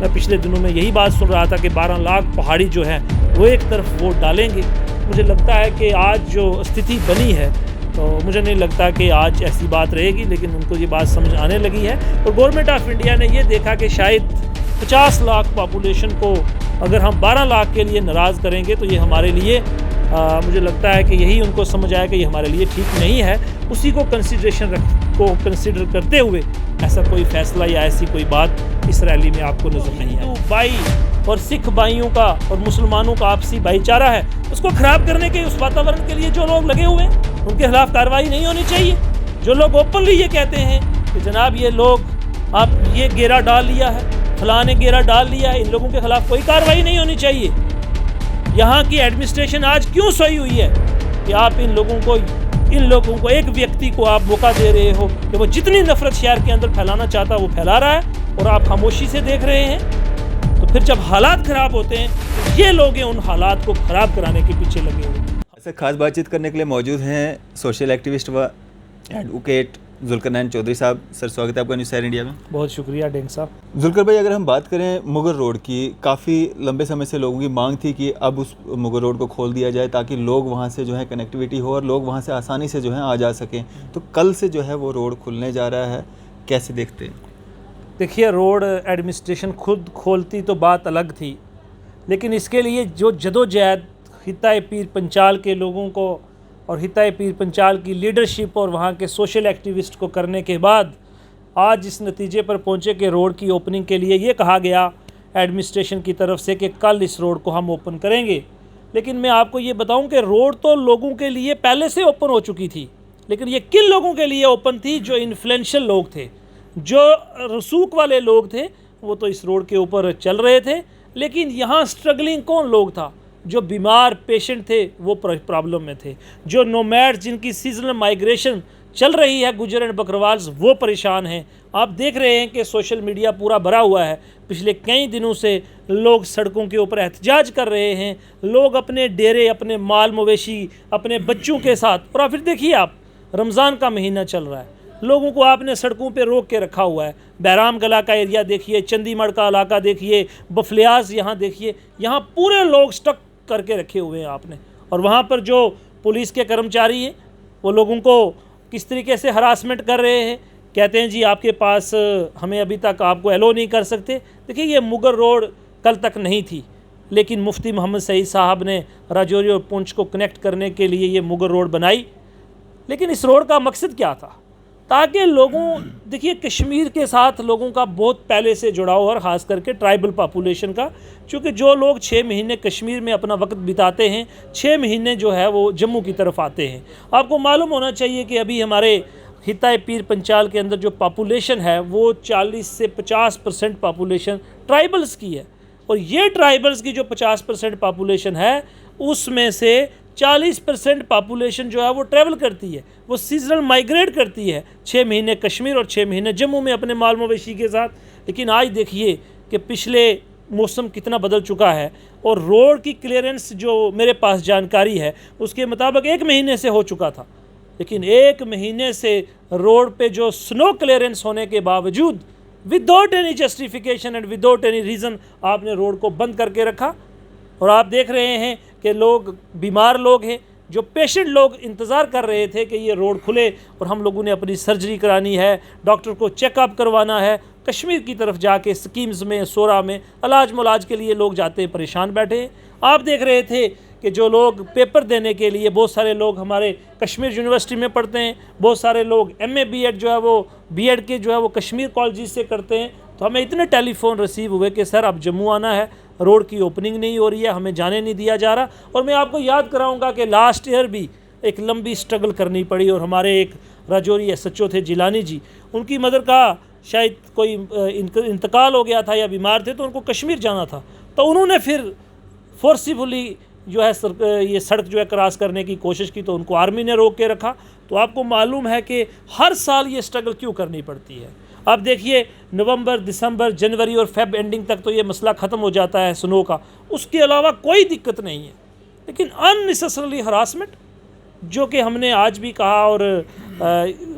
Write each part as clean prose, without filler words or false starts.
मैं पिछले दिनों में यही बात सुन रहा था कि 12 लाख पहाड़ी जो है वो एक तरफ वोट डालेंगे। मुझे लगता है कि आज जो स्थिति बनी है तो मुझे नहीं लगता कि आज ऐसी बात रहेगी, लेकिन उनको ये बात समझ आने लगी है। और गवर्नमेंट ऑफ इंडिया ने ये देखा कि शायद 50 लाख पॉपुलेशन को अगर हम 12 लाख के लिए नाराज़ करेंगे तो ये हमारे लिए मुझे लगता है कि यही उनको समझ आया कि ये हमारे लिए ठीक नहीं है। उसी को कंसिडर करते हुए ऐसा कोई फैसला या ऐसी कोई बात इस रैली में आपको नज़र नहीं है। हिंदू भाई और सिख भाइयों का और मुसलमानों का आपसी भाईचारा है, उसको ख़राब करने के उस वातावरण के लिए जो लोग लगे हुए हैं उनके खिलाफ कार्रवाई नहीं होनी चाहिए। जो लोग ओपनली ये कहते हैं कि जनाब ये लोग आप ये घेरा डाल लिया है, फलां ने घेरा डाल लिया है, इन लोगों के खिलाफ कोई कार्रवाई नहीं होनी चाहिए। यहाँ की एडमिनिस्ट्रेशन आज क्यों सोई हुई है कि आप इन लोगों को एक व्यक्ति को आप मौका दे रहे हो कि वो जितनी नफरत शहर के अंदर फैलाना चाहता है वो फैला रहा है और आप खामोशी से देख रहे हैं। तो फिर जब हालात ख़राब होते हैं तो ये लोग उन हालात को ख़राब कराने के पीछे लगे हुए हैं। ऐसे खास बातचीत करने के लिए मौजूद हैं सोशल एक्टिविस्ट व एडवोकेट जुल्करनैन चौधरी साहब। सर स्वागत है आपका न्यूज़ शहर इंडिया में। बहुत शुक्रिया डेंग साहब। जुल्कर भाई, अगर हम बात करें मुगल रोड की, काफ़ी लंबे समय से लोगों की मांग थी कि अब उस मुगल रोड को खोल दिया जाए ताकि लोग वहां से जो है कनेक्टिविटी हो और लोग वहां से आसानी से जो है आ जा सकें। तो कल से जो है वो रोड खुलने जा रहा है, कैसे देखते हैं? देखिए, रोड एडमिनिस्ट्रेशन खुद खोलती तो बात अलग थी, लेकिन इसके लिए जो जदोजहद हिताए पीर पंचाल के लोगों को और हिताए पीर पंचाल की लीडरशिप और वहाँ के सोशल एक्टिविस्ट को करने के बाद आज इस नतीजे पर पहुँचे कि रोड की ओपनिंग के लिए ये कहा गया एडमिनिस्ट्रेशन की तरफ से कि कल इस रोड को हम ओपन करेंगे। लेकिन मैं आपको ये बताऊं कि रोड तो लोगों के लिए पहले से ओपन हो चुकी थी, लेकिन ये किन लोगों के लिए ओपन थी? जो इन्फ्लुएंशियल लोग थे, जो रसूख वाले लोग थे, वो तो इस रोड के ऊपर चल रहे थे। लेकिन यहाँ स्ट्रगलिंग कौन लोग था? जो बीमार पेशेंट थे वो प्रॉब्लम में थे, जो नोमैड्स जिनकी सीजनल माइग्रेशन चल रही है गुजर एंड बकरवाल्स वो परेशान हैं। आप देख रहे हैं कि सोशल मीडिया पूरा भरा हुआ है। पिछले कई दिनों से लोग सड़कों के ऊपर एहतजाज कर रहे हैं, लोग अपने डेरे, अपने माल मवेशी, अपने बच्चों के साथ। और फिर देखिए आप, रमज़ान का महीना चल रहा है, लोगों को आपने सड़कों पे रोक के रखा हुआ है। बहराम गला का एरिया देखिए, चंदीमढ़ का इलाका देखिए, बफलियाज यहाँ देखिए, यहाँ पूरे लोग स्टक करके रखे हुए हैं आपने। और वहाँ पर जो पुलिस के कर्मचारी हैं वो लोगों को किस तरीके से हरासमेंट कर रहे हैं, कहते हैं जी आपके पास हमें अभी तक आपको एलो नहीं कर सकते। देखिए, ये मुगल रोड कल तक नहीं थी, लेकिन मुफ्ती मोहम्मद सईद साहब ने राजौरी और पुंछ को कनेक्ट करने के लिए ये मुगल रोड बनाई। लेकिन इस रोड का मकसद क्या था? ताकि लोगों, देखिए कश्मीर के साथ लोगों का बहुत पहले से जुड़ाव और ख़ास करके ट्राइबल पॉपुलेशन का, क्योंकि जो लोग 6 महीने कश्मीर में अपना वक्त बिताते हैं, 6 महीने जो है वो जम्मू की तरफ आते हैं। आपको मालूम होना चाहिए कि अभी हमारे हिताए पीर पंचाल के अंदर जो पॉपुलेशन है वो 40 से 50% पॉपुलेशन ट्राइबल्स की है। और ये ट्राइबल्स की जो 50% पॉपुलेशन है उसमें से 40% पॉपुलेशन जो है वो ट्रैवल करती है, वो सीजनल माइग्रेट करती है, 6 महीने कश्मीर और 6 महीने जम्मू में अपने माल मवेशी के साथ। लेकिन आज देखिए कि पिछले मौसम कितना बदल चुका है और रोड की क्लियरेंस जो मेरे पास जानकारी है उसके मुताबिक 1 महीने से हो चुका था। लेकिन 1 महीने से रोड पे जो स्नो क्लियरेंस होने के बावजूद without any justification and without any reason आपने रोड को बंद करके रखा। और आप देख रहे हैं कि लोग, बीमार लोग हैं, जो पेशेंट लोग इंतज़ार कर रहे थे कि ये रोड खुले और हम लोगों ने अपनी सर्जरी करानी है, डॉक्टर को चेकअप करवाना है, कश्मीर की तरफ जाके स्कीम्स में, सोरा में इलाज मुलाज के लिए लोग जाते हैं, परेशान बैठे हैं। आप देख रहे थे कि जो लोग पेपर देने के लिए, बहुत सारे लोग हमारे कश्मीर यूनिवर्सिटी में पढ़ते हैं, बहुत सारे लोग MA BEd जो है वो BEd के जो है वो कश्मीर कॉलेज से करते हैं। तो हमें इतने टेलीफोन रिसीव हुए कि सर अब जम्मू आना है, रोड की ओपनिंग नहीं हो रही है, हमें जाने नहीं दिया जा रहा। और मैं आपको याद कराऊंगा कि लास्ट ईयर भी एक लंबी स्ट्रगल करनी पड़ी और हमारे एक राजौरी SHO थे जिलानी जी, उनकी मदर का शायद कोई इंतकाल हो गया था या बीमार थे तो उनको कश्मीर जाना था, तो उन्होंने फिर फोर्सिबली जो है ये सड़क जो है क्रॉस करने की कोशिश की, तो उनको आर्मी ने रोक के रखा। तो आपको मालूम है कि हर साल ये स्ट्रगल क्यों करनी पड़ती है। अब देखिए नवंबर, दिसंबर, जनवरी और फेब एंडिंग तक तो ये मसला ख़त्म हो जाता है स्नो का, उसके अलावा कोई दिक्कत नहीं है। लेकिन अननेसेसरली हरासमेंट, जो कि हमने आज भी कहा और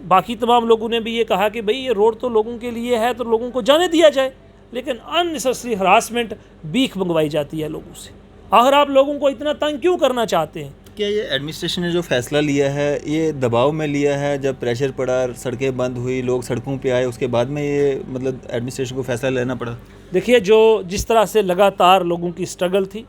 बाकी तमाम लोगों ने भी ये कहा कि भाई ये रोड तो लोगों के लिए है तो लोगों को जाने दिया जाए, लेकिन अननेसेसरी हरासमेंट, भीख मंगवाई जाती है लोगों से। आखिर आप लोगों को इतना तंग क्यों करना चाहते हैं? क्या ये एडमिनिस्ट्रेशन ने जो फैसला लिया है ये दबाव में लिया है? जब प्रेशर पड़ा, सड़कें बंद हुई, लोग सड़कों पे आए, उसके बाद में ये मतलब एडमिनिस्ट्रेशन को फैसला लेना पड़ा? देखिए, जो जिस तरह से लगातार लोगों की स्ट्रगल थी,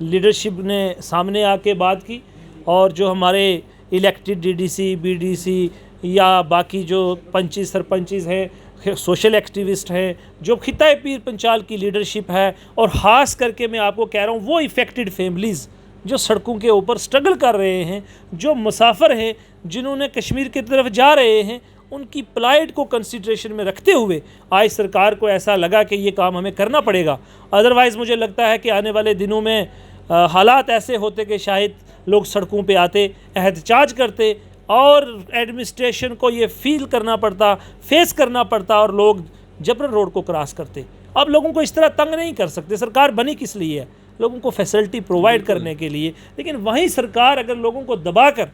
लीडरशिप ने सामने आके बात की, और जो हमारे इलेक्टेड डीडीसी, बीडीसी या बाकी जो पंची सरपंचीज़ हैं, सोशल एक्टिविस्ट हैं, जो खिताए पीर पंचाल की लीडरशिप है, और ख़ास करके मैं आपको कह रहा हूँ वो इफ़ेक्टेड फैमिलीज़ जो सड़कों के ऊपर स्ट्रगल कर रहे हैं, जो मुसाफिर हैं, जिन्होंने कश्मीर की तरफ जा रहे हैं, उनकी प्लाइट को कंसिडरेशन में रखते हुए आज सरकार को ऐसा लगा कि ये काम हमें करना पड़ेगा। अदरवाइज़ मुझे लगता है कि आने वाले दिनों में हालात ऐसे होते कि शायद लोग सड़कों पे आते, एहतजाज करते, और एडमिनिस्ट्रेशन को ये फील करना पड़ता, फेस करना पड़ता, और लोग जबरन रोड को क्रॉस करते। अब लोगों को इस तरह तंग नहीं कर सकते। सरकार बनी किस लिए है? लोगों को फैसिलिटी प्रोवाइड करने के लिए। लेकिन वहीं सरकार अगर लोगों को दबाकर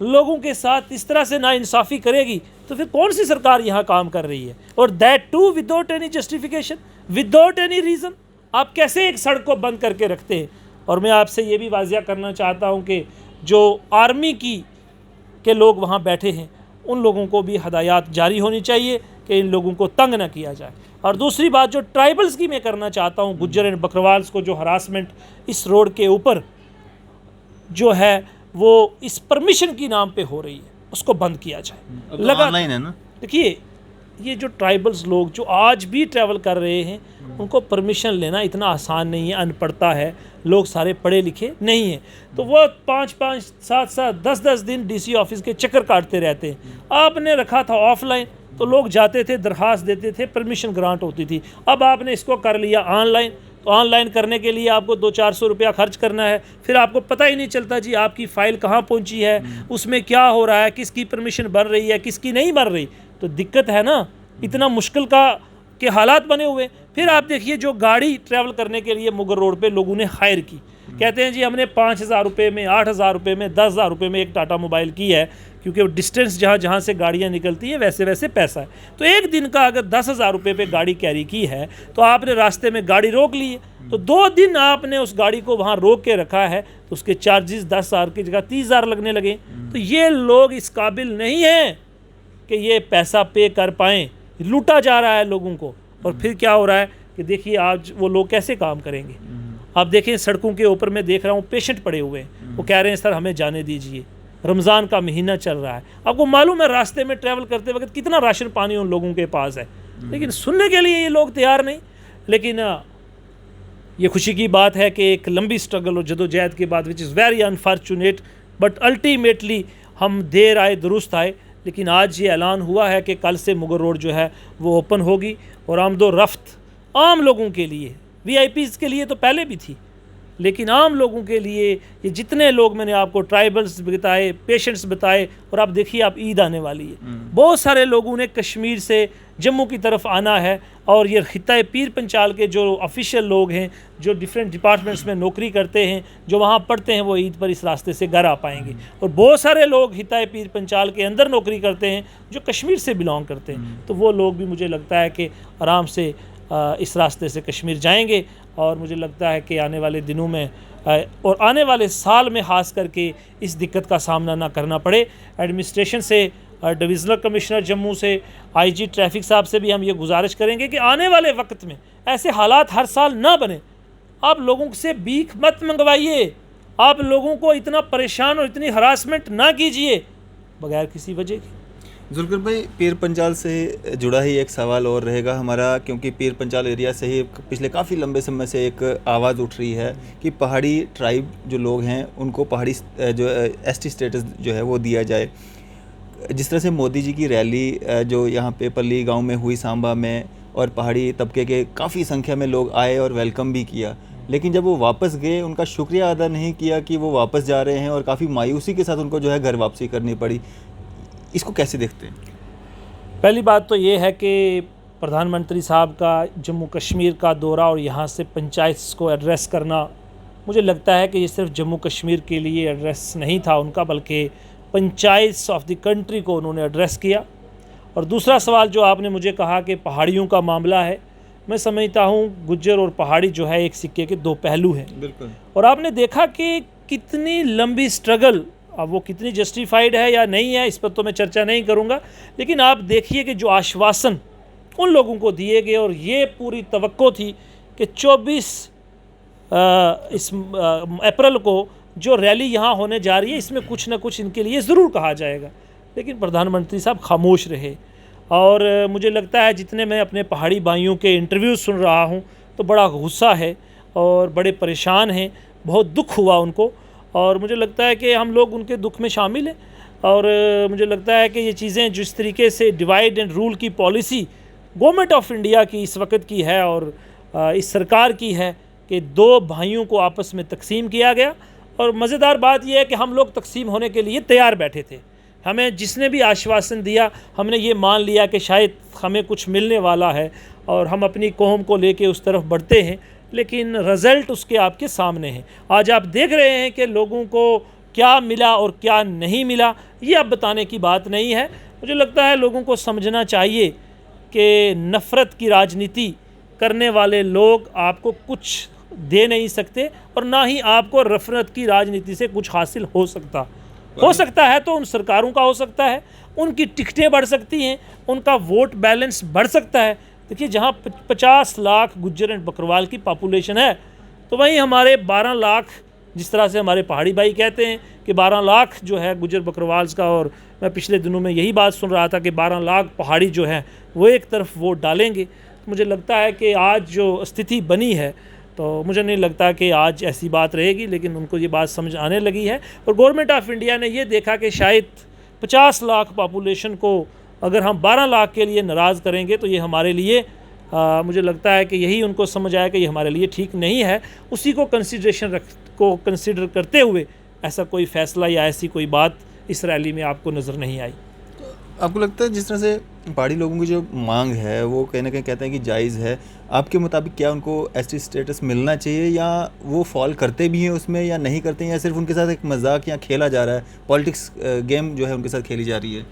लोगों के साथ इस तरह से नाइंसाफ़ी करेगी तो फिर कौन सी सरकार यहाँ काम कर रही है? और that too without any justification, without any reason. आप कैसे एक सड़क को बंद करके रखते हैं? और मैं आपसे ये भी वाज़िया करना चाहता हूँ कि जो आर्मी के लोग वहाँ बैठे हैं, उन लोगों को भी हदायत जारी होनी चाहिए कि इन लोगों को तंग ना किया जाए। और दूसरी बात जो ट्राइबल्स की मैं करना चाहता हूँ, गुज्जर एंड बकरवाल्स को जो हरासमेंट इस रोड के ऊपर जो है वो इस परमिशन की नाम पे हो रही है, उसको बंद किया जाए। लगा ऑनलाइन है ना? देखिए, ये जो ट्राइबल्स लोग जो आज भी ट्रैवल कर रहे हैं, उनको परमिशन लेना इतना आसान नहीं है। अनपढ़ता है, लोग सारे पढ़े लिखे नहीं हैं, तो वो 5-5, 7-7, 10-10 दिन डीसी ऑफिस के चक्कर काटते रहते हैं। आपने रखा था ऑफलाइन, तो लोग जाते थे, दरख्वास्त देते थे, परमिशन ग्रांट होती थी। अब आपने इसको कर लिया ऑनलाइन, तो ऑनलाइन करने के लिए आपको 200-400 रुपया खर्च करना है। फिर आपको पता ही नहीं चलता जी आपकी फ़ाइल कहाँ पहुँची है, उसमें क्या हो रहा है, किसकी परमिशन बन रही है, किसकी नहीं बन रही। तो दिक्कत है ना, इतना मुश्किल के हालात बने हुए। फिर आप देखिए, जो गाड़ी ट्रैवल करने के लिए मुगर रोड पे लोगों ने हायर की, कहते हैं जी हमने 5,000 रुपये में, 8,000 रुपये में, 10,000 रुपये में एक टाटा मोबाइल की है, क्योंकि डिस्टेंस जहाँ से गाड़ियाँ निकलती हैं वैसे वैसे पैसा है। तो एक दिन का अगर 10,000 रुपये पे गाड़ी कैरी की है, तो आपने रास्ते में गाड़ी रोक ली है, तो 2 दिन आपने उस गाड़ी को वहाँ रोक के रखा है, तो उसके चार्जेस 10,000 की जगह 30,000 लगने लगे। तो ये लोग इस काबिल नहीं हैं कि ये पैसा पे कर पाएँ, लूटा जा रहा है लोगों को। और फिर क्या हो रहा है कि देखिए आज वो लोग कैसे काम करेंगे। आप देखें, सड़कों के ऊपर मैं देख रहा हूँ पेशेंट पड़े हुए हैं, वो कह रहे हैं सर हमें जाने दीजिए, रमज़ान का महीना चल रहा है। आपको मालूम है रास्ते में ट्रैवल करते वक्त कितना राशन पानी उन लोगों के पास है, लेकिन सुनने के लिए ये लोग तैयार नहीं। लेकिन ये खुशी की बात है कि एक लंबी स्ट्रगल और जदोजहद के बाद, which is very unfortunate, but ultimately हम देर आए दुरुस्त आए, लेकिन आज ये ऐलान हुआ है कि कल से मुगर रोड जो है वो ओपन होगी। और आमदो रफ्त आम लोगों के लिए, वीआईपीज़ के लिए तो पहले भी थी, लेकिन आम लोगों के लिए ये जितने लोग मैंने आपको ट्राइबल्स बताए, पेशेंट्स बताए, और आप देखिए आप ईद आने वाली है, बहुत सारे लोगों ने कश्मीर से जम्मू की तरफ आना है। और ये खिताए पीर पंचाल के जो ऑफिशियल लोग हैं, जो डिफरेंट डिपार्टमेंट्स में नौकरी करते हैं, जो वहाँ पढ़ते हैं, वो ईद पर इस रास्ते से घर आ पाएंगे। और बहुत सारे लोग खिताए पीर पंचाल के अंदर नौकरी करते हैं जो कश्मीर से बिलोंग करते हैं, तो वो लोग भी मुझे लगता है कि आराम से इस रास्ते से कश्मीर जाएंगे। और मुझे लगता है कि आने वाले दिनों में और आने वाले साल में ख़ास करके इस दिक्कत का सामना ना करना पड़े। एडमिनिस्ट्रेशन से, डिविज़नल कमिश्नर जम्मू से, आईजी ट्रैफिक साहब से भी हम ये गुजारिश करेंगे कि आने वाले वक्त में ऐसे हालात हर साल ना बने। आप लोगों से भीख मत मंगवाइए, आप लोगों को इतना परेशान और इतनी हरासमेंट ना कीजिए बगैर किसी वजह की। जुल्फिकार भाई, पीर पंचाल से जुड़ा ही एक सवाल और रहेगा हमारा, क्योंकि पीर पंचाल एरिया से ही पिछले काफ़ी लंबे समय से एक आवाज़ उठ रही है कि पहाड़ी ट्राइब जो लोग हैं उनको पहाड़ी जो एसटी स्टेटस जो है वो दिया जाए। जिस तरह से मोदी जी की रैली जो यहाँ पे पल्ली गांव में हुई, सांबा में, और पहाड़ी तबके के काफ़ी संख्या में लोग आए और वेलकम भी किया, लेकिन जब वो वापस गए उनका शुक्रिया अदा नहीं किया कि वो वापस जा रहे हैं, और काफ़ी मायूसी के साथ उनको जो है घर वापसी करनी पड़ी। इसको कैसे देखते हैं? पहली बात तो ये है कि प्रधानमंत्री साहब का जम्मू कश्मीर का दौरा और यहाँ से पंचायत को एड्रेस करना, मुझे लगता है कि ये सिर्फ जम्मू कश्मीर के लिए एड्रेस नहीं था उनका, बल्कि पंचायत्स ऑफ द कंट्री को उन्होंने एड्रेस किया। और दूसरा सवाल जो आपने मुझे कहा कि पहाड़ियों का मामला है, मैं समझता हूँ गुज्जर और पहाड़ी जो है एक सिक्के के दो पहलू हैं। बिल्कुल। और आपने देखा कि कितनी लंबी स्ट्रगल, अब वो कितनी जस्टिफाइड है या नहीं है इस पर तो मैं चर्चा नहीं करूँगा, लेकिन आप देखिए कि जो आश्वासन उन लोगों को दिए गए और ये पूरी तवक्को थी कि 24 अप्रैल को जो रैली यहाँ होने जा रही है इसमें कुछ ना कुछ इनके लिए ज़रूर कहा जाएगा, लेकिन प्रधानमंत्री साहब खामोश रहे। और मुझे लगता है जितने मैं अपने पहाड़ी भाइयों के इंटरव्यू सुन रहा हूँ तो बड़ा गुस्सा है और बड़े परेशान हैं, बहुत दुख हुआ उनको, और मुझे लगता है कि हम लोग उनके दुख में शामिल हैं। और मुझे लगता है कि ये चीज़ें जिस तरीके से डिवाइड एंड रूल की पॉलिसी गवर्नमेंट ऑफ इंडिया की इस वक्त की है और इस सरकार की है कि दो भाइयों को आपस में तकसीम किया गया, और मज़ेदार बात यह है कि हम लोग तकसीम होने के लिए तैयार बैठे थे। हमें जिसने भी आश्वासन दिया हमने ये मान लिया कि शायद हमें कुछ मिलने वाला है और हम अपनी कौम को लेके उस तरफ बढ़ते हैं, लेकिन रिज़ल्ट उसके आपके सामने है। आज आप देख रहे हैं कि लोगों को क्या मिला और क्या नहीं मिला, ये अब बताने की बात नहीं है। मुझे लगता है लोगों को समझना चाहिए कि नफ़रत की राजनीति करने वाले लोग आपको कुछ दे नहीं सकते और ना ही आपको नफ़रत की राजनीति से कुछ हासिल हो सकता है तो उन सरकारों का हो सकता है, उनकी टिकटें बढ़ सकती हैं, उनका वोट बैलेंस बढ़ सकता है। देखिए जहाँ 50 लाख गुज्जर एंड बकरवाल की पॉपुलेशन है तो वहीं हमारे 12 लाख, जिस तरह से हमारे पहाड़ी भाई कहते हैं कि 12 लाख जो है गुज्जर बकरवाल्स का, और मैं पिछले दिनों में यही बात सुन रहा था कि 12 लाख पहाड़ी जो है वो एक तरफ वोट डालेंगे। तो मुझे लगता है कि आज जो स्थिति बनी है तो मुझे नहीं लगता कि आज ऐसी बात रहेगी, लेकिन उनको ये बात समझ आने लगी है। और गवर्नमेंट ऑफ इंडिया ने ये देखा कि शायद 50 लाख पॉपुलेशन को अगर हम 12 लाख के लिए नाराज़ करेंगे तो ये हमारे लिए मुझे लगता है कि यही उनको समझ आया कि ये हमारे लिए ठीक नहीं है। उसी को कंसिडर करते हुए ऐसा कोई फ़ैसला या ऐसी कोई बात इस रैली में आपको नज़र नहीं आई। आपको लगता है जिस तरह से पहाड़ी लोगों की जो मांग है वो कहीं ना कहीं कहते हैं कि जायज़ है, आपके मुताबिक क्या उनको एसटी स्टेटस मिलना चाहिए, या वो फॉल करते भी हैं उसमें या नहीं करते हैं, या सिर्फ उनके साथ एक मजाक या खेला जा रहा है, पॉलिटिक्स गेम जो है उनके साथ खेली जा रही है?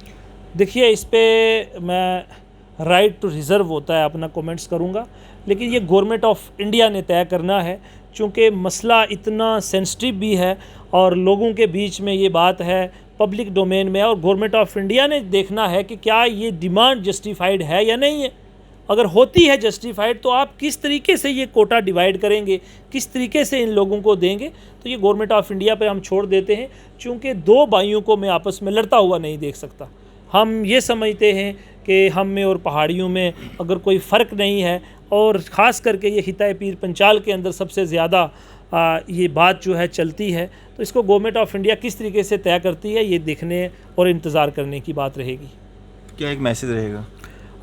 देखिए इस पे मैं राइट टू रिज़र्व होता है अपना कमेंट्स करूँगा, लेकिन ये गवर्नमेंट ऑफ इंडिया ने तय करना है, चूँकि मसला इतना सेंसिटिव भी है और लोगों के बीच में ये बात है, पब्लिक डोमेन में है, और गवर्नमेंट ऑफ इंडिया ने देखना है कि क्या ये डिमांड जस्टिफाइड है या नहीं है। अगर होती है जस्टिफाइड तो आप किस तरीके से ये कोटा डिवाइड करेंगे, किस तरीके से इन लोगों को देंगे, तो ये गवर्नमेंट ऑफ इंडिया पे हम छोड़ देते हैं। चूँकि दो भाइयों को मैं आपस में लड़ता हुआ नहीं देख सकता। हम ये समझते हैं कि हम में और पहाड़ियों में अगर कोई फ़र्क नहीं है, और ख़ास करके ये हिताए पीर पंचाल के अंदर सबसे ज़्यादा ये बात जो है चलती है, तो इसको गवर्नमेंट ऑफ इंडिया किस तरीके से तय करती है ये देखने और इंतज़ार करने की बात रहेगी। क्या एक मैसेज रहेगा?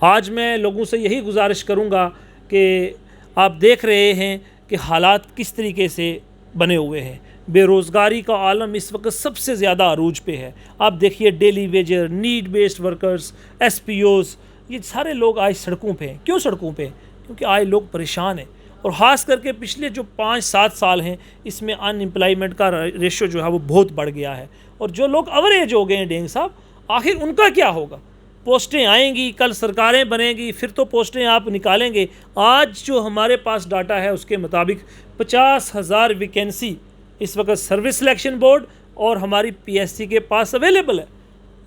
आज मैं लोगों से यही गुजारिश करूंगा कि आप देख रहे हैं कि हालात किस तरीके से बने हुए हैं। बेरोज़गारी का आलम इस वक्त सबसे ज़्यादा अरूज पे है। आप देखिए daily Vaser, need based workers, SPOs, ये सारे लोग आज सड़कों पे हैं। क्यों सड़कों पे? क्योंकि आज लोग परेशान हैं, और ख़ास करके पिछले जो 5-7 साल हैं इसमें अनएम्प्लॉयमेंट का रेशो जो है वो बहुत बढ़ गया है। और जो लोग अवरेज हो गए हैं डेंग साहब, आखिर उनका क्या होगा? पोस्टें आएंगी, कल सरकारें बनेंगी, फिर तो पोस्टें आप निकालेंगे। आज जो हमारे पास डाटा है उसके मुताबिक 50,000 वैकेंसी इस वक्त सर्विस सिलेक्शन बोर्ड और हमारी PSC के पास अवेलेबल है,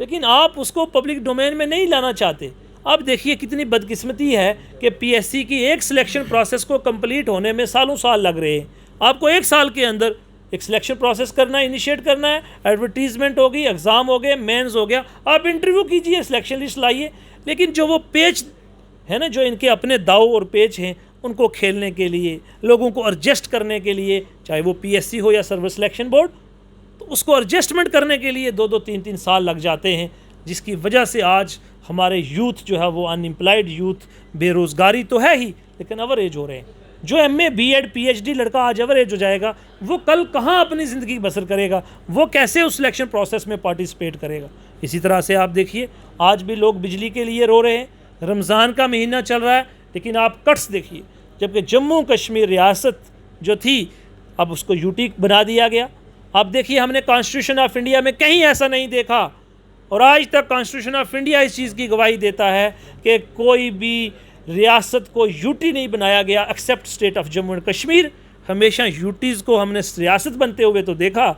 लेकिन आप उसको पब्लिक डोमेन में नहीं लाना चाहते। अब देखिए कितनी बदकिस्मती है कि PSC की एक सिलेक्शन प्रोसेस को कंप्लीट होने में सालों साल लग रहे हैं। आपको 1 साल के अंदर एक सिलेक्शन प्रोसेस करना है, इनिशिएट करना है, एडवर्टीजमेंट होगी, एग्ज़ाम हो गए, मेंस हो गया, आप इंटरव्यू कीजिए, सिलेक्शन लिस्ट लाइए। लेकिन जो वो पेज है ना, जो इनके अपने दाव और पेज हैं, उनको खेलने के लिए, लोगों को एडजस्ट करने के लिए, चाहे वो PSC हो या सर्विस सिलेक्शन बोर्ड, तो उसको एडजस्टमेंट करने के लिए 2-2, 3-3 साल लग जाते हैं, जिसकी वजह से आज हमारे यूथ जो है वो अनएम्प्लॉयड यूथ, बेरोज़गारी तो है ही, लेकिन अवरेज हो रहे हैं। जो MA BEd PhD लड़का आज अवरेज हो जाएगा, वो कल कहाँ अपनी ज़िंदगी बसर करेगा? वो कैसे उस सिलेक्शन प्रोसेस में पार्टिसिपेट करेगा? इसी तरह से आप देखिए आज भी लोग बिजली के लिए रो रहे हैं। रमज़ान का महीना चल रहा है, लेकिन आप कट्स देखिए, जबकि जम्मू कश्मीर रियासत जो थी अब उसको UT बना दिया गया। आप देखिए हमने कॉन्स्टिट्यूशन ऑफ इंडिया में कहीं ऐसा नहीं देखा, और आज तक कॉन्स्टिट्यूशन ऑफ इंडिया इस चीज़ की गवाही देता है कि कोई भी रियासत को यूटी नहीं बनाया गया except state of Jammu and Kashmir. हमेशा यूटीज़ को हमने रियासत बनते हुए तो देखा,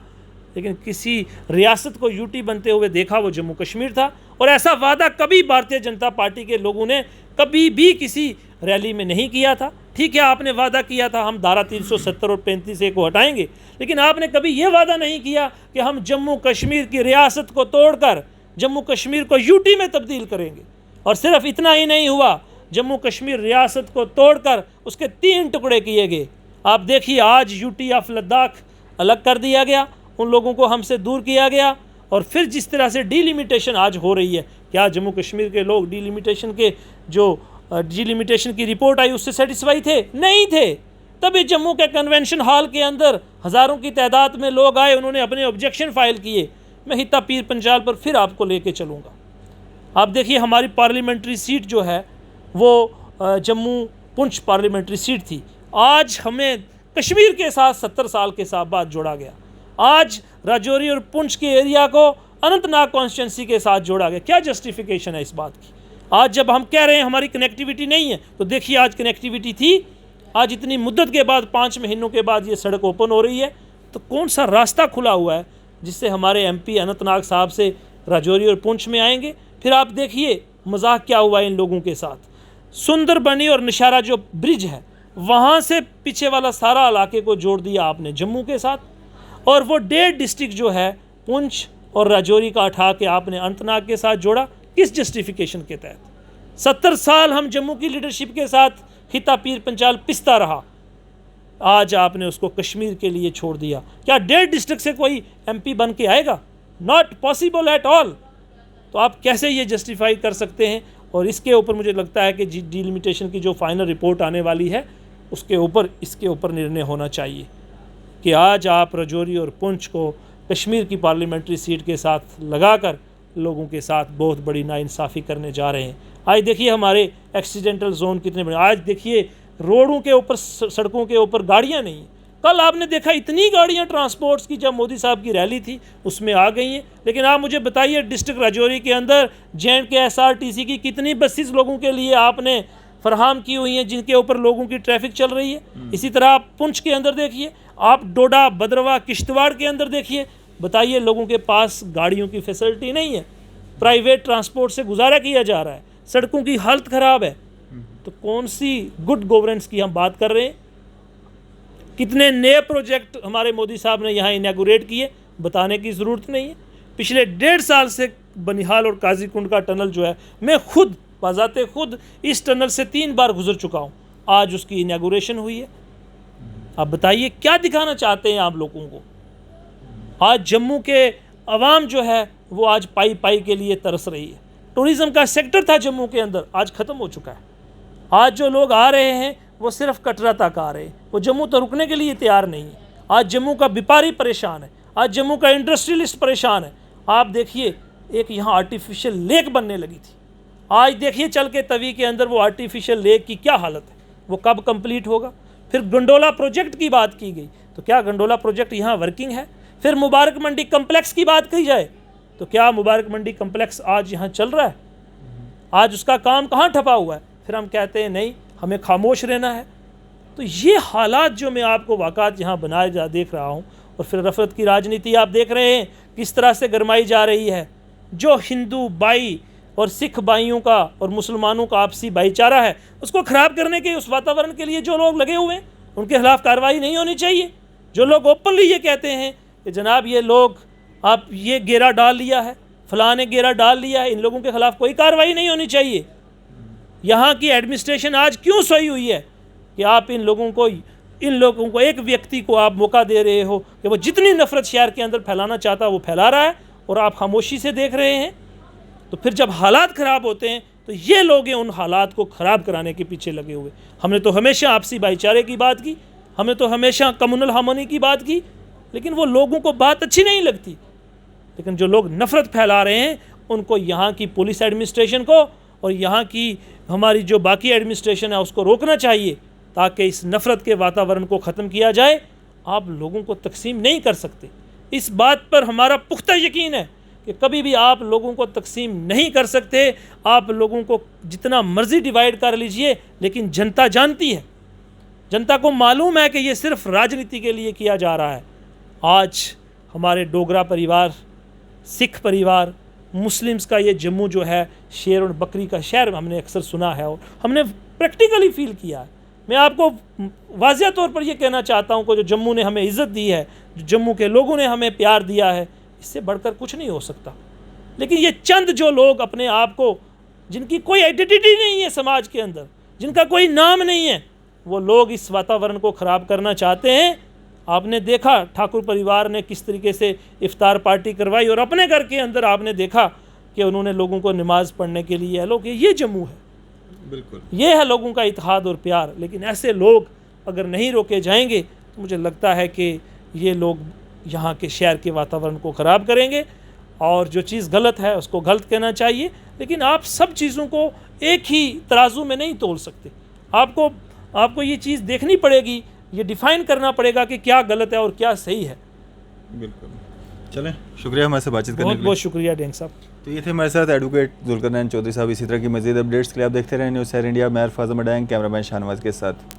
लेकिन किसी रियासत को यूटी बनते हुए देखा वो जम्मू कश्मीर था। और ऐसा वादा कभी भारतीय जनता पार्टी के लोगों ने कभी भी किसी रैली में नहीं किया था। ठीक है, आपने वादा किया था हम धारा 370 और 35A को हटाएंगे, लेकिन आपने कभी ये वादा नहीं किया कि हम जम्मू कश्मीर की रियासत को तोड़कर जम्मू कश्मीर को यूटी में तब्दील करेंगे। और सिर्फ इतना ही नहीं हुआ, जम्मू कश्मीर रियासत को तोड़कर उसके 3 टुकड़े किए गए। आप देखिए, आज यूटी ऑफ लद्दाख अलग कर दिया गया, उन लोगों को हमसे दूर किया गया। और फिर जिस तरह से डीलिमिटेशन आज हो रही है, क्या जम्मू कश्मीर के लोग डीलिमिटेशन के जो डीलिमिटेशन की रिपोर्ट आई उससे सेटिस्फाई थे? नहीं थे। तभी जम्मू के कन्वेंशन हॉल के अंदर हज़ारों की तादाद में लोग आए, उन्होंने अपने ऑब्जेक्शन फाइल किए। मैं हिता पीर पंचाल पर फिर आपको लेके चलूँगा। आप देखिए, हमारी पार्लियामेंट्री सीट जो है वो जम्मू पुंछ पार्लियामेंट्री सीट थी। आज हमें कश्मीर के साथ 70 साल के साथ बाद जोड़ा गया। आज राजौरी और पुंछ के एरिया को अनंतनाग कॉन्स्टिट्यूंसी के साथ जोड़ा गया। क्या जस्टिफिकेशन है इस बात की? आज जब हम कह रहे हैं हमारी कनेक्टिविटी नहीं है, तो देखिए आज कनेक्टिविटी थी। आज इतनी मुद्दत के बाद 5 महीनों के बाद ये सड़क ओपन हो रही है, तो कौन सा रास्ता खुला हुआ है जिससे हमारे MP अनंतनाग साहब से राजौरी और पुंछ में आएंगे? फिर आप देखिए मजाक क्या हुआ इन लोगों के साथ। सुंदरबनी और निशारा जो ब्रिज है, वहाँ से पीछे वाला सारा इलाके को जोड़ दिया आपने जम्मू के साथ, और वो 1.5 डिस्ट्रिक्ट जो है पुंछ और राजौरी का उठा के आपने अनंतनाग के साथ जोड़ा। किस जस्टिफिकेशन के तहत? 70 साल हम जम्मू की लीडरशिप के साथ हिता पीर पंचाल पिसता रहा, आज आपने उसको कश्मीर के लिए छोड़ दिया। क्या 1.5 डिस्ट्रिक्ट से कोई MP बन के आएगा? Not possible at all. तो आप कैसे ये जस्टिफाई कर सकते हैं? और इसके ऊपर मुझे लगता है कि डिलिमिटेशन की जो फाइनल रिपोर्ट आने वाली है उसके ऊपर इसके ऊपर निर्णय होना चाहिए कि आज आप राजौरी और पुंछ को कश्मीर की पार्लियामेंट्री सीट के साथ लगाकर लोगों के साथ बहुत बड़ी नाइंसाफ़ी करने जा रहे हैं। आज देखिए हमारे एक्सीडेंटल जोन कितने बड़े, आज देखिए रोडों के ऊपर सड़कों के ऊपर गाड़ियाँ नहीं। कल आपने देखा इतनी गाड़ियाँ ट्रांसपोर्ट्स की जब मोदी साहब की रैली थी उसमें आ गई हैं, लेकिन आप मुझे बताइए डिस्ट्रिक्ट राजौरी के अंदर J&K SRTC की कितनी बसेस लोगों के लिए आपने फराहम की हुई हैं जिनके ऊपर लोगों की ट्रैफिक चल रही है? इसी तरह आप पुंछ के अंदर देखिए, आप डोडा भद्रवाह किश्तवाड़ के अंदर देखिए, बताइए लोगों के पास गाड़ियों की फैसिलिटी नहीं है, प्राइवेट ट्रांसपोर्ट से गुजारा किया जा रहा है, सड़कों की हालत ख़राब है। तो कौन सी गुड गवर्नेंस की हम बात कर रहे हैं? कितने नए प्रोजेक्ट हमारे मोदी साहब ने यहाँ इनॉग्रेट किए, बताने की ज़रूरत नहीं है। पिछले 1.5 साल से बनिहाल और काजीकुंड का टनल जो है, मैं खुद बाज़ाते खुद इस टनल से 3 बार गुजर चुका हूँ, आज उसकी इनॉग्रेशन हुई है। आप बताइए क्या दिखाना चाहते हैं आप लोगों को? आज जम्मू के अवाम जो है वो आज पाई पाई के लिए तरस रही है। टूरिज़्म का सेक्टर था जम्मू के अंदर, आज ख़त्म हो चुका है। आज जो लोग आ रहे हैं वो सिर्फ कटरा तक आ रहे हैं, वो जम्मू तो रुकने के लिए तैयार नहीं है। आज जम्मू का व्यापारी परेशान है, आज जम्मू का इंडस्ट्रियलिस्ट परेशान है। आप देखिए एक यहाँ आर्टिफिशियल लेक बनने लगी थी, आज देखिए चल के तवी के अंदर वो आर्टिफिशियल लेक की क्या हालत है, वो कब कंप्लीट होगा? फिर गंडोला प्रोजेक्ट की बात की गई, तो क्या गंडोला प्रोजेक्ट यहाँ वर्किंग है? फिर मुबारक मंडी कम्प्लेक्स की बात की जाए, तो क्या मुबारक मंडी कम्प्लेक्स आज यहाँ चल रहा है? आज उसका काम कहाँ ठपा हुआ है? फिर हम कहते हैं नहीं, हमें खामोश रहना है। तो ये हालात जो मैं आपको वाक़ात यहाँ बनाए देख रहा हूँ, और फिर रफ़रत की राजनीति आप देख रहे हैं किस तरह से गरमाई जा रही है। जो हिंदू भाई और सिख भाइयों का और मुसलमानों का आपसी भाईचारा है, उसको ख़राब करने के उस वातावरण के लिए जो लोग लगे हुए हैं उनके खिलाफ़ कार्रवाई नहीं होनी चाहिए। जो लोग ओपनली ये कहते हैं कि जनाब ये लोग आप ये घेरा डाल लिया है, फलां ने घेरा डाल लिया है, इन लोगों के ख़िलाफ़ कोई कार्रवाई नहीं होनी चाहिए। यहाँ की एडमिनिस्ट्रेशन आज क्यों सोई हुई है कि आप इन लोगों को एक व्यक्ति को आप मौका दे रहे हो कि वो जितनी नफ़रत शहर के अंदर फैलाना चाहता है वो फैला रहा है, और आप खामोशी से देख रहे हैं। तो फिर जब हालात ख़राब होते हैं तो ये लोग हैं उन हालात को ख़राब कराने के पीछे लगे हुए। हमने तो हमेशा आपसी भाईचारे की बात की, हमने तो हमेशा कम्युनल हार्मनी की बात की, लेकिन वो लोगों को बात अच्छी नहीं लगती। लेकिन जो लोग नफ़रत फैला रहे हैं उनको यहाँ की पुलिस एडमिनिस्ट्रेशन को और यहाँ की हमारी जो बाकी एडमिनिस्ट्रेशन है उसको रोकना चाहिए, ताकि इस नफ़रत के वातावरण को ख़त्म किया जाए। आप लोगों को तकसीम नहीं कर सकते, इस बात पर हमारा पुख्ता यकीन है। कि कभी भी आप लोगों को तकसीम नहीं कर सकते। आप लोगों को जितना मर्जी डिवाइड कर लीजिए, लेकिन जनता जानती है, जनता को मालूम है कि ये सिर्फ राजनीति के लिए किया जा रहा है। आज हमारे डोगरा परिवार, सिख परिवार, मुस्लिम्स का ये जम्मू जो है शेर और बकरी का शहर हमने अक्सर सुना है और हमने प्रैक्टिकली फील किया है। मैं आपको वाज़िया तौर पर ये कहना चाहता हूँ कि जो जम्मू ने हमें इज़्ज़त दी है, जो जम्मू के लोगों ने हमें प्यार दिया है, इससे बढ़कर कुछ नहीं हो सकता। लेकिन ये चंद जो लोग अपने आप को, जिनकी कोई आइडेंटिटी नहीं है समाज के अंदर, जिनका कोई नाम नहीं है, वो लोग इस वातावरण को ख़राब करना चाहते हैं। आपने देखा ठाकुर परिवार ने किस तरीके से इफ्तार पार्टी करवाई और अपने घर के अंदर आपने देखा कि उन्होंने लोगों को नमाज़ पढ़ने के लिए लोग, ये जम्मू है, बिल्कुल ये है लोगों का इत्तेहाद और प्यार। लेकिन ऐसे लोग अगर नहीं रोके जाएंगे तो मुझे लगता है कि ये लोग यहाँ के शहर के वातावरण को ख़राब करेंगे और जो चीज़ गलत है उसको गलत कहना चाहिए। लेकिन आप सब चीज़ों को एक ही तराजू में नहीं तोल सकते। आपको ये चीज़ देखनी पड़ेगी, ये डिफ़ाइन करना पड़ेगा कि क्या गलत है और क्या सही है। बिल्कुल। चलें, शुक्रिया हमारे से बातचीत करने के लिए। बहुत शुक्रिया डेंग साहब। तो ये थे हमारे साथ एडवोकेट जुल्करनैन चौधरी साहब। इसी तरह की मज़ीद अपडेट्स के लिए आप देखते रहें न्यूज़ शहर इंडिया। मैं अरफाज़ अहमद डैंग, कैमरामैन शाहनवाज के साथ।